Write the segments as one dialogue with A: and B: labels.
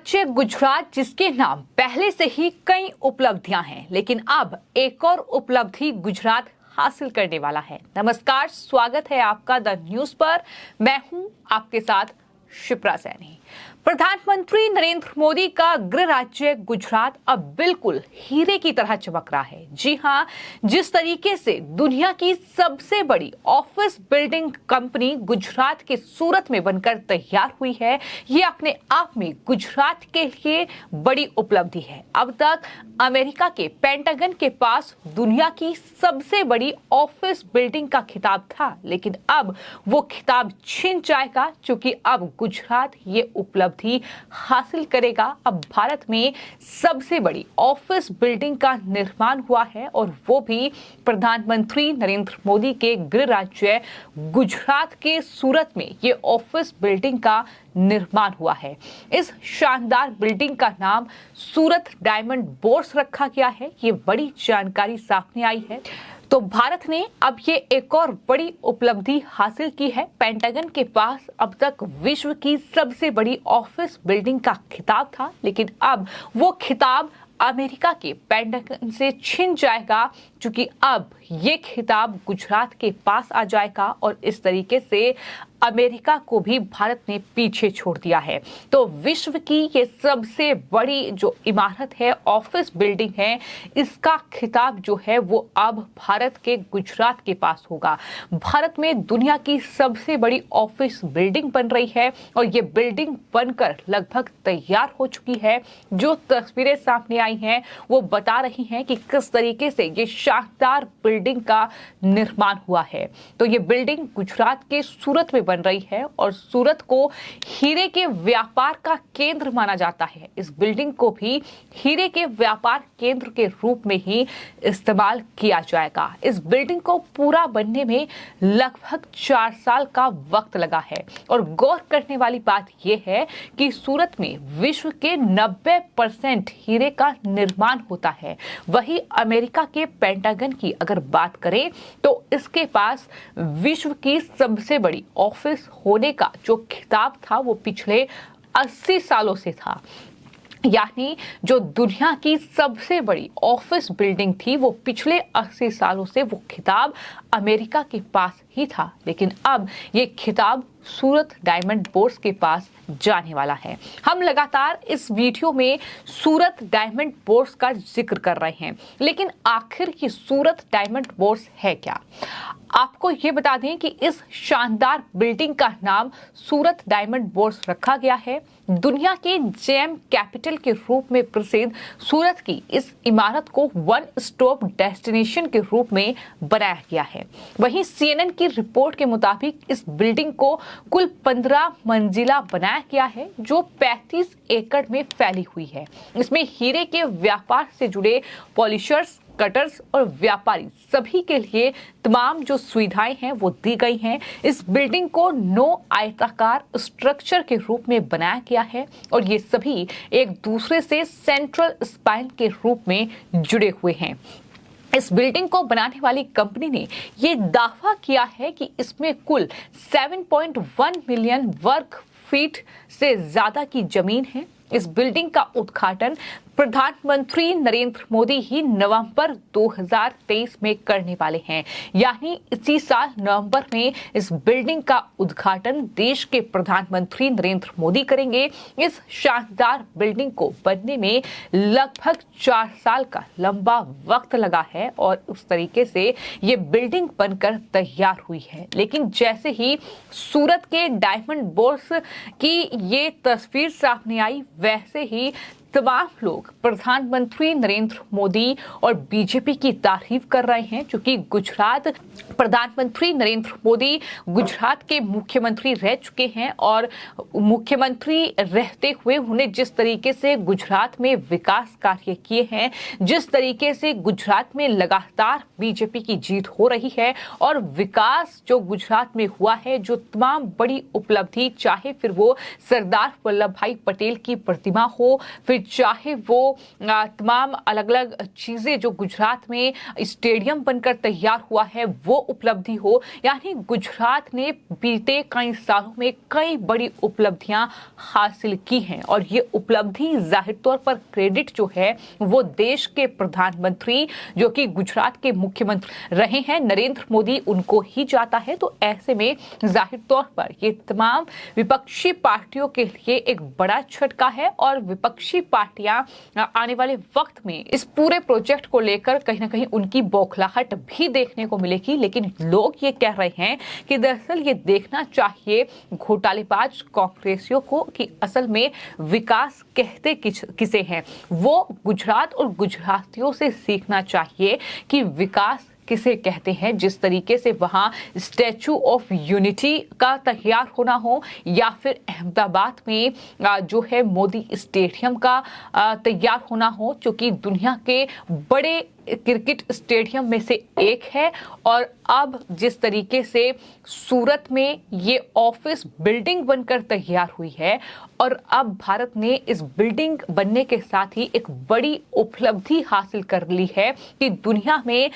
A: राज्य गुजरात जिसके नाम पहले से ही कई उपलब्धियां हैं, लेकिन अब एक और उपलब्धि गुजरात हासिल करने वाला है। नमस्कार, स्वागत है आपका द न्यूज पर। मैं हूं आपके साथ शिप्रा सैनी। प्रधानमंत्री नरेंद्र मोदी का गृह राज्य गुजरात अब बिल्कुल हीरे की तरह चमक रहा है। जी हां, जिस तरीके से दुनिया की सबसे बड़ी ऑफिस बिल्डिंग कंपनी गुजरात के सूरत में बनकर तैयार हुई है, ये अपने आप में गुजरात के लिए बड़ी उपलब्धि है। अब तक अमेरिका के पेंटागन के पास दुनिया की सबसे बड़ी ऑफिस बिल्डिंग का खिताब था, लेकिन अब वो खिताब छिन जाएगा, क्योंकि अब गुजरात ये उपलब्धि हासिल करेगा। अब भारत में सबसे बड़ी ऑफिस बिल्डिंग का निर्माण हुआ है, और वो भी प्रधानमंत्री नरेंद्र मोदी के गृह राज्य गुजरात के सूरत में ये ऑफिस बिल्डिंग का निर्माण हुआ है। इस शानदार बिल्डिंग का नाम सूरत डायमंड बोर्स रखा गया है। ये बड़ी जानकारी सामने आई है। तो भारत ने अब ये एक और बड़ी उपलब्धि हासिल की है। पेंटागन के पास अब तक विश्व की सबसे बड़ी ऑफिस बिल्डिंग का खिताब था, लेकिन अब वो खिताब अमेरिका के पेंटागन से छिन जाएगा, क्योंकि अब ये खिताब गुजरात के पास आ जाएगा, और इस तरीके से अमेरिका को भी भारत ने पीछे छोड़ दिया है। तो विश्व की ये सबसे बड़ी जो इमारत है, ऑफिस बिल्डिंग है, इसका खिताब जो है वो अब भारत के गुजरात के पास होगा। भारत में दुनिया की सबसे बड़ी ऑफिस बिल्डिंग बन रही है, और ये बिल्डिंग बनकर लगभग तैयार हो चुकी है। जो तस्वीरें सामने आई हैं वो बता रही हैं कि किस तरीके से ये शानदार बिल्डिंग का निर्माण हुआ है। तो ये बिल्डिंग गुजरात के सूरत में बन रही है, और सूरत को हीरे के व्यापार का केंद्र माना जाता है। इस बिल्डिंग को भी हीरे के व्यापार केंद्र के रूप में ही इस्तेमाल किया जाएगा। इस बिल्डिंग को पूरा बनने में लगभग 4 साल का वक्त लगा है, और गौर करने वाली बात यह है कि सूरत में विश्व के 90% हीरे का निर्माण होता है। वही अमेरिका के पेंटागन की अगर बात करें तो इसके पास विश्व की सबसे बड़ी ऑफिस होने का जो खिताब था वो पिछले 80 सालों से था। यानी जो दुनिया की सबसे बड़ी ऑफिस बिल्डिंग थी वो पिछले 80 सालों से वो खिताब अमेरिका के पास ही था, लेकिन अब ये खिताब सूरत डायमंड बोर्स के पास जाने वाला है। हम लगातार इस वीडियो में सूरत डायमंड बोर्स का जिक्र कर रहे हैं, लेकिन आखिर ये सूरत डायमंड बोर्स है क्या? आपको ये बता दें कि इस शानदार बिल्डिंग का नाम सूरत डायमंड बोर्स रखा गया है। दुनिया के जेम कैपिटल के रूप में प्रसिद्ध सूरत की इस इमारत को वन स्टॉप डेस्टिनेशन के रूप में बनाया गया है। वहीं CNN की रिपोर्ट के मुताबिक इस बिल्डिंग को कुल 15 मंजिला बनाया गया है, जो 35 एकड़ में फैली हुई है। इसमें हीरे के व्यापार से जुड़े पॉलिशर्स, कटर्स और व्यापारी सभी के लिए तमाम जो सुविधाएं हैं वो दी गई हैं। इस बिल्डिंग को 9 आयताकार स्ट्रक्चर के रूप में बनाया गया है, और ये सभी एक दूसरे से सेंट्रल स्पाइन के रूप में जुड़े हुए हैं। इस बिल्डिंग को बनाने वाली कंपनी ने ये दावा किया है कि इसमें कुल 7.1 मिलियन वर्ग फीट से ज्यादा की जमीन है। इस बिल्डिंग का उद्घाटन प्रधानमंत्री नरेंद्र मोदी ही नवंबर 2023 में करने वाले हैं। यानी इसी साल नवंबर में इस बिल्डिंग का उद्घाटन देश के प्रधानमंत्री नरेंद्र मोदी करेंगे। इस शानदार बिल्डिंग को बनने में लगभग 4 साल का लंबा वक्त लगा है, और उस तरीके से ये बिल्डिंग बनकर तैयार हुई है। लेकिन जैसे ही सूरत के डायमंड बोर्स की ये तस्वीर सामने आई, वैसे ही तमाम लोग प्रधानमंत्री नरेंद्र मोदी और बीजेपी की तारीफ कर रहे हैं, क्योंकि गुजरात प्रधानमंत्री नरेंद्र मोदी गुजरात के मुख्यमंत्री रह चुके हैं, और मुख्यमंत्री रहते हुए उन्हें जिस तरीके से गुजरात में विकास कार्य किए हैं, जिस तरीके से गुजरात में लगातार बीजेपी की जीत हो रही है, और विकास जो गुजरात में हुआ है, जो तमाम बड़ी उपलब्धि, चाहे फिर वो सरदार वल्लभ भाई पटेल की प्रतिमा हो, फिर चाहे वो तमाम अलग अलग चीजें जो गुजरात में स्टेडियम बनकर तैयार हुआ है वो उपलब्धि हो, यानी गुजरात ने बीते कई सालों में कई बड़ी उपलब्धियां हासिल की हैं। और ये उपलब्धि जाहिर तौर पर क्रेडिट जो है वो देश के प्रधानमंत्री जो कि गुजरात के मुख्यमंत्री रहे हैं नरेंद्र मोदी, उनको ही जाता है। तो ऐसे में जाहिर तौर पर ये तमाम विपक्षी पार्टियों के लिए एक बड़ा झटका है और विपक्षी पार्टियां आने वाले वक्त में इस पूरे प्रोजेक्ट को लेकर कहीं ना कहीं उनकी बौखलाहट भी देखने को मिलेगी। लेकिन लोग ये कह रहे हैं कि दरअसल ये देखना चाहिए घोटालेबाज कांग्रेसियों को कि असल में विकास कहते किसे हैं। वो गुजरात और गुजरातियों से सीखना चाहिए कि विकास किसे कहते हैं। जिस तरीके से वहां स्टैचू ऑफ यूनिटी का तैयार होना हो या फिर अहमदाबाद में जो है मोदी स्टेडियम का तैयार होना हो, जो कि दुनिया के बड़े क्रिकेट स्टेडियम में से एक है। और अब जिस तरीके से सूरत में ये ऑफिस बिल्डिंग बनकर तैयार हुई है और अब भारत ने इस बिल्डिंग बनने के साथ ही एक बड़ी उपलब्धि हासिल कर ली है कि दुनिया में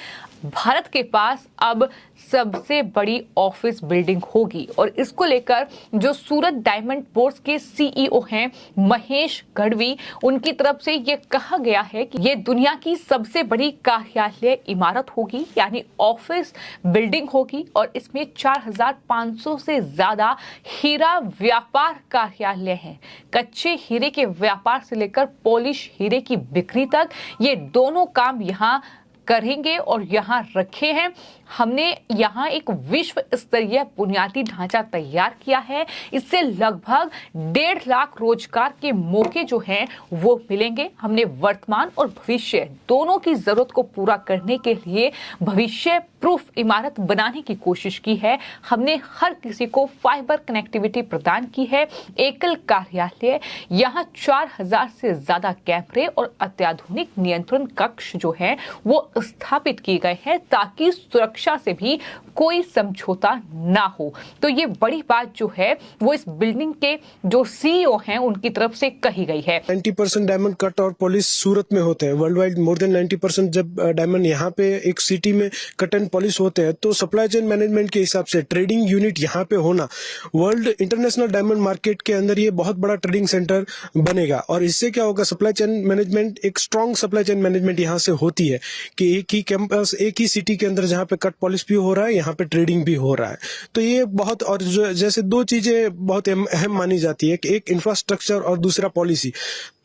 A: भारत के पास अब सबसे बड़ी ऑफिस बिल्डिंग होगी। और इसको लेकर जो सूरत डायमंड पोर्ट्स के सीईओ हैं महेश गढ़वी, उनकी तरफ से ये कहा गया है कि ये दुनिया की सबसे बड़ी कार्यालय इमारत होगी, यानी ऑफिस बिल्डिंग होगी। और इसमें 4500 से ज्यादा हीरा व्यापार कार्यालय हैं। कच्चे हीरे के व्यापार से लेकर पॉलिश हीरे की बिक्री तक ये दोनों काम यहाँ करेंगे और यहाँ रखे हैं। हमने यहाँ एक विश्व स्तरीय बुनियादी ढांचा तैयार किया है। इससे लगभग 1.5 लाख रोजगार के मौके जो हैं वो मिलेंगे। हमने वर्तमान और भविष्य दोनों की जरूरत को पूरा करने के लिए भविष्य प्रूफ इमारत बनाने की कोशिश की है। हमने हर किसी को फाइबर कनेक्टिविटी प्रदान की है। एकल कार्यालय, यहाँ 4000 से ज्यादा कैमरे और अत्याधुनिक नियंत्रण कक्ष जो है वो स्थापित किए गए हैं ताकि सुरक्षा से भी कोई समझौता ना हो। तो ये बड़ी बात जो है वो इस बिल्डिंग के जो सीईओ हैं उनकी तरफ से कही गई है।
B: 90% डायमंड कट और पॉलिश सूरत में होते हैं। वर्ल्ड वाइड मोर देन 90% जब डायमंड यहाँ पे एक सिटी में कट एंड पॉलिश होते हैं तो सप्लाई चेन मैनेजमेंट के हिसाब से ट्रेडिंग यूनिट यहाँ पे होना वर्ल्ड इंटरनेशनल डायमंड मार्केट के अंदर ये बहुत बड़ा ट्रेडिंग सेंटर बनेगा। और इससे क्या होगा, सप्लाई चेन मैनेजमेंट, एक स्ट्रॉन्ग सप्लाई चेन मैनेजमेंट यहाँ से होती है कि एक ही कैंपस, एक ही सिटी के अंदर जहाँ पे कट पॉलिश भी हो रहा है यहाँ पे ट्रेडिंग भी हो रहा है। तो ये बहुत, और जैसे दो चीजें बहुत अहम मानी जाती है कि एक इंफ्रास्ट्रक्चर और दूसरा पॉलिसी।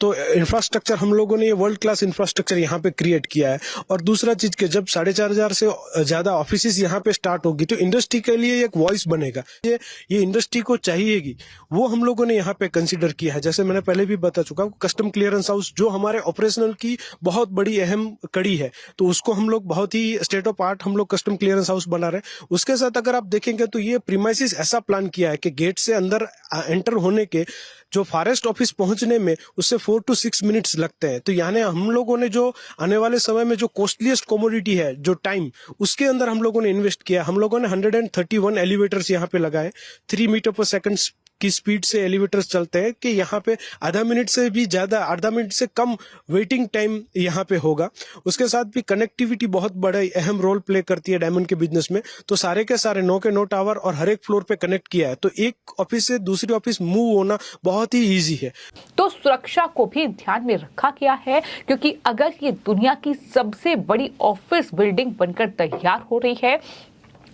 B: तो इंफ्रास्ट्रक्चर हम लोगों ने ये वर्ल्ड क्लास इंफ्रास्ट्रक्चर यहाँ पे क्रिएट किया है। और दूसरा चीज के जब 4500 से ज्यादा ऑफिस यहाँ पे स्टार्ट होगी तो इंडस्ट्री के लिए एक वॉइस बनेगा। ये इंडस्ट्री को चाहिएगी, वो हम लोगों ने यहाँ पे कंसिडर किया है। जैसे मैंने पहले भी बता चुका हूँ, कस्टम क्लियरेंस हाउस जो हमारे ऑपरेशनल की बहुत बड़ी अहम कड़ी है, तो उसको हम लोग बहुत ही स्टेट ऑफ आर्ट हम लोग कस्टम क्लियरेंस हाउस बना रहे हैं। उसके साथ अगर आप देखेंगे तो ये प्रीमाइसिस ऐसा प्लान किया है कि गेट से अंदर एंटर होने के जो फॉरेस्ट ऑफिस पहुंचने में उससे 4 to 6 मिनट्स लगते हैं। तो यानी हम लोगों ने जो आने वाले समय में जो कॉस्टलीस्ट कमोडिटी है, जो टाइम, उसके अंदर हम लोगों ने इन्वेस्ट किया। हम लोगों ने 131 एलिवेटर्स यहाँ पे लगाए। 3 मीटर पर सेकंड की स्पीड से एलिवेटर्स चलते हैं कि यहाँ पे आधा मिनट से भी ज्यादा, आधा मिनट से कम वेटिंग टाइम यहाँ पे होगा। उसके साथ भी कनेक्टिविटी बहुत बड़ा अहम रोल प्ले करती है डायमंड के बिजनेस में। तो सारे के सारे 9 के 9 टावर और हर एक फ्लोर पे कनेक्ट किया है, तो एक ऑफिस से दूसरी ऑफिस मूव होना बहुत ही ईजी है।
A: तो सुरक्षा को भी ध्यान में रखा गया है, क्योंकि अगर ये दुनिया की सबसे बड़ी ऑफिस बिल्डिंग बनकर तैयार हो रही है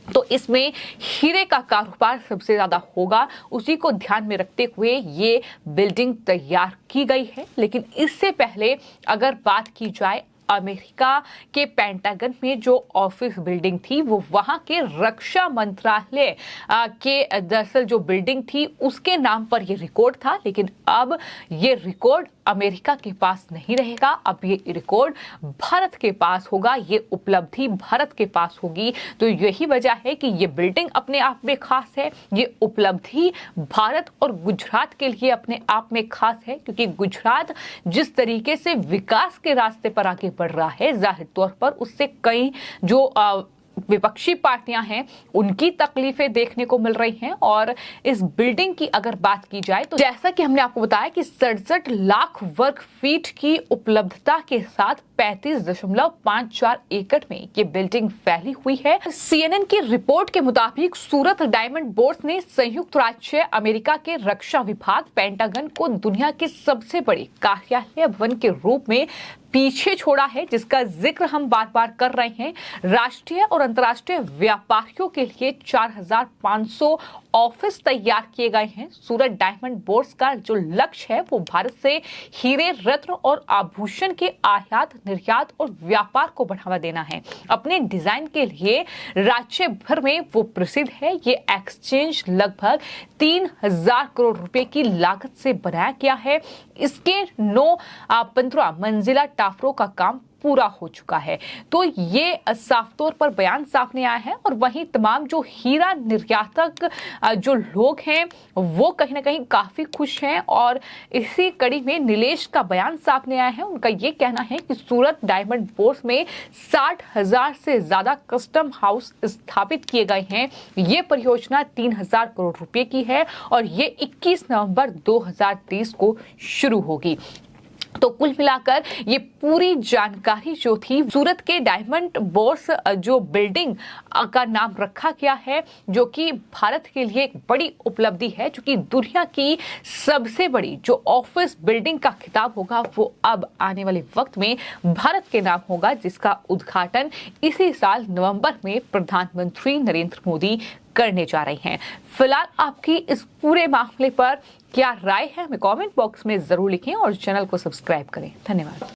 A: तो इसमें हीरे का कारोबार सबसे ज्यादा होगा। उसी को ध्यान में रखते हुए ये बिल्डिंग तैयार की गई है। लेकिन इससे पहले अगर बात की जाए अमेरिका के पेंटागन में जो ऑफिस बिल्डिंग थी वो वहां के रक्षा मंत्रालय के दरअसल जो बिल्डिंग थी उसके नाम पर ये रिकॉर्ड था। लेकिन अब ये रिकॉर्ड अमेरिका के पास नहीं रहेगा, अब ये रिकॉर्ड भारत के पास होगा, ये उपलब्धि भारत के पास होगी। तो यही वजह है कि ये बिल्डिंग अपने आप में खास है, ये उपलब्धि भारत और गुजरात के लिए अपने आप में खास है, क्योंकि गुजरात जिस तरीके से विकास के रास्ते पर आगे बढ़ रहा है, जाहिर तौर पर उससे कई जो विपक्षी पार्टियां हैं उनकी तकलीफें देखने को मिल रही हैं। और इस बिल्डिंग की अगर बात की जाए तो जैसा कि हमने आपको बताया कि 67 लाख वर्ग फीट की उपलब्धता के साथ 35.54 एकड़ में ये बिल्डिंग फैली हुई है। CNN की रिपोर्ट के मुताबिक सूरत डायमंड बोर्स ने संयुक्त राज्य अमेरिका के रक्षा विभाग पेंटागन को दुनिया के सबसे बड़े कार्यालय भवन के रूप में पीछे छोड़ा है, जिसका जिक्र हम बार बार कर रहे हैं। राष्ट्रीय और अंतर्राष्ट्रीय व्यापारियों के लिए 4500 ऑफिस तैयार किए गए हैं। सूरत डायमंड बोर्स का जो लक्ष्य है वो भारत से हीरे, रत्न और आभूषण के आयात, निर्यात और व्यापार को बढ़ावा देना है। अपने डिजाइन के लिए राज्य भर में वो प्रसिद्ध है। ये एक्सचेंज लगभग 3000 करोड़ रुपए की लागत से बनाया गया है। इसके 15 मंजिला टावरों का काम पूरा हो चुका है। तो ये साफ तौर पर बयान सामने आया है। और वहीं तमाम जो हीरा निर्यातक जो लोग हैं वो कहीं ना कहीं काफी खुश हैं। और इसी कड़ी में नीलेश का बयान सामने आया है। उनका ये कहना है कि सूरत डायमंड बोर्स में 60,000 से ज्यादा कस्टम हाउस स्थापित किए गए हैं। ये परियोजना 3000 करोड़ रुपए की है और ये 21 नवंबर 2023 को शुरू होगी। तो कुल मिलाकर ये पूरी जानकारी जो थी, सूरत के डायमंड बोर्स जो बिल्डिंग का नाम रखा गया है, जो कि भारत के लिए एक बड़ी उपलब्धि है, जो कि दुनिया की सबसे बड़ी जो ऑफिस बिल्डिंग का खिताब होगा वो अब आने वाले वक्त में भारत के नाम होगा, जिसका उद्घाटन इसी साल नवंबर में प्रधानमंत्री नरेंद्र मोदी करने जा रहे हैं। फिलहाल आपकी इस पूरे मामले पर क्या राय है, हमें कमेंट बॉक्स में जरूर लिखें और चैनल को सब्सक्राइब करें। धन्यवाद।